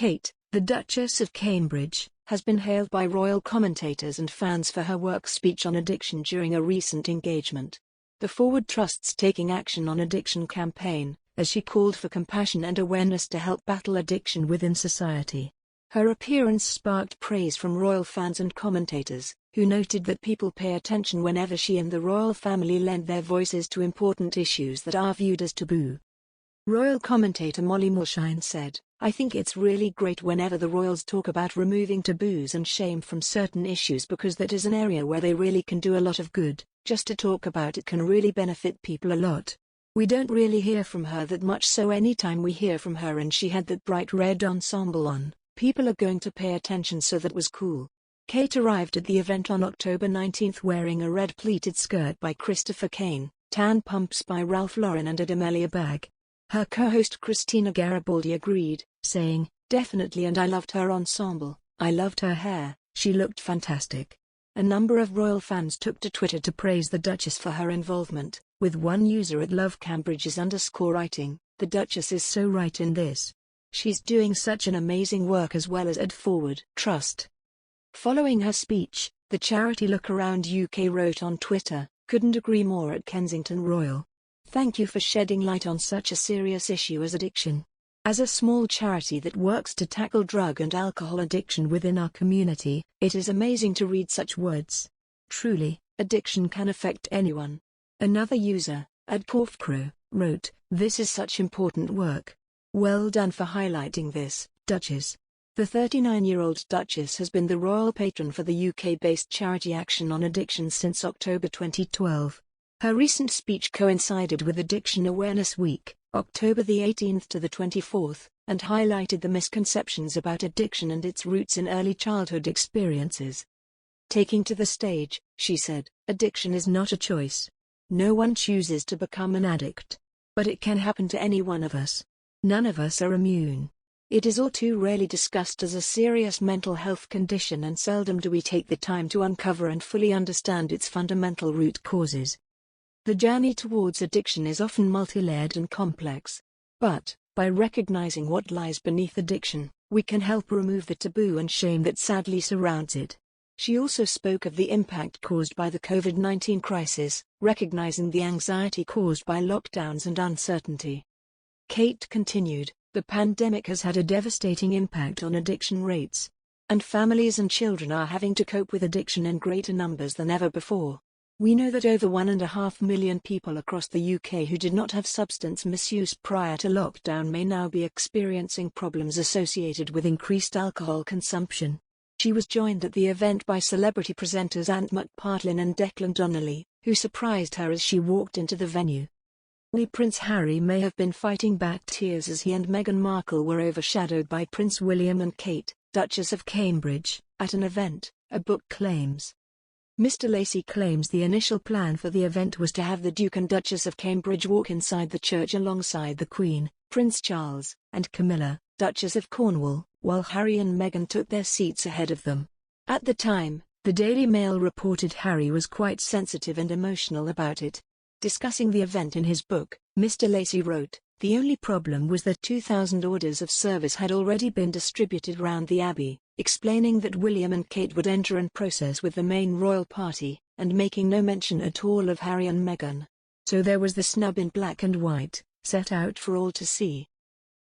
Kate, the Duchess of Cambridge, has been hailed by royal commentators and fans for her work speech on addiction during a recent engagement. The Forward Trust's Taking Action on Addiction campaign, as she called for compassion and awareness to help battle addiction within society. Her appearance sparked praise from royal fans and commentators, who noted that people pay attention whenever she and the royal family lend their voices to important issues that are viewed as taboo. Royal commentator Molly Mulshine said, "I think it's really great whenever the royals talk about removing taboos and shame from certain issues, because that is an area where they really can do a lot of good. Just to talk about it can really benefit people a lot. We don't really hear from her that much, so anytime we hear from her and she had that bright red ensemble on, people are going to pay attention, so that was cool." Kate arrived at the event on October 19 wearing a red pleated skirt by Christopher Kane, tan pumps by Ralph Lauren and a D'Amelio bag. Her co-host Christina Garibaldi agreed, saying, "Definitely, and I loved her ensemble, I loved her hair, she looked fantastic." A number of royal fans took to Twitter to praise the Duchess for her involvement, with one user at @lovecambridges_ writing, "The Duchess is so right in this. She's doing such an amazing work, as well as at Forward Trust." Following her speech, the charity Look Around UK wrote on Twitter, "Couldn't agree more at Kensington Royal. Thank you for shedding light on such a serious issue as addiction. As a small charity that works to tackle drug and alcohol addiction within our community, it is amazing to read such words. Truly, addiction can affect anyone." Another user, @Corfcrow, wrote, "This is such important work. Well done for highlighting this, Duchess." The 39-year-old Duchess has been the royal patron for the UK-based charity Action on Addiction since October 2012. Her recent speech coincided with Addiction Awareness Week, October the 18th to the 24th, and highlighted the misconceptions about addiction and its roots in early childhood experiences. Taking to the stage, she said, "Addiction is not a choice. No one chooses to become an addict. But it can happen to any one of us. None of us are immune. It is all too rarely discussed as a serious mental health condition, and seldom do we take the time to uncover and fully understand its fundamental root causes. The journey towards addiction is often multi-layered and complex. But, by recognizing what lies beneath addiction, we can help remove the taboo and shame that sadly surrounds it." She also spoke of the impact caused by the COVID-19 crisis, recognizing the anxiety caused by lockdowns and uncertainty. Kate continued, "The pandemic has had a devastating impact on addiction rates. And families and children are having to cope with addiction in greater numbers than ever before. We know that over 1.5 million people across the UK who did not have substance misuse prior to lockdown may now be experiencing problems associated with increased alcohol consumption." She was joined at the event by celebrity presenters Ant McPartlin and Declan Donnelly, who surprised her as she walked into the venue. Prince Harry may have been fighting back tears as he and Meghan Markle were overshadowed by Prince William and Kate, Duchess of Cambridge, at an event, a book claims. Mr. Lacey claims the initial plan for the event was to have the Duke and Duchess of Cambridge walk inside the church alongside the Queen, Prince Charles, and Camilla, Duchess of Cornwall, while Harry and Meghan took their seats ahead of them. At the time, the Daily Mail reported Harry was quite sensitive and emotional about it. Discussing the event in his book, Mr. Lacey wrote, "The only problem was that 2,000 orders of service had already been distributed round the Abbey," explaining that William and Kate would enter and process with the main royal party, and making no mention at all of Harry and Meghan. So there was the snub in black and white, set out for all to see.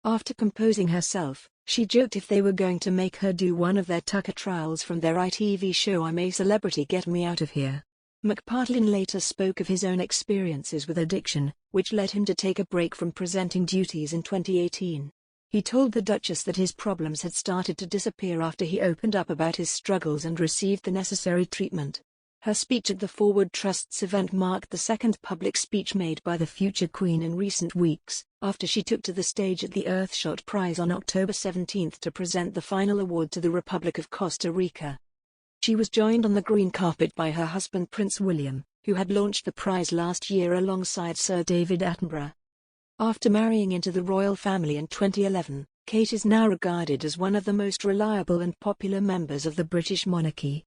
After composing herself, she joked if they were going to make her do one of their Tucker trials from their ITV show I'm a Celebrity, Get Me Out of Here. McPartlin later spoke of his own experiences with addiction, which led him to take a break from presenting duties in 2018. He told the Duchess that his problems had started to disappear after he opened up about his struggles and received the necessary treatment. Her speech at the Forward Trust's event marked the second public speech made by the future Queen in recent weeks, after she took to the stage at the Earthshot Prize on October 17 to present the final award to the Republic of Costa Rica. She was joined on the green carpet by her husband Prince William, who had launched the prize last year alongside Sir David Attenborough. After marrying into the royal family in 2011, Kate is now regarded as one of the most reliable and popular members of the British monarchy.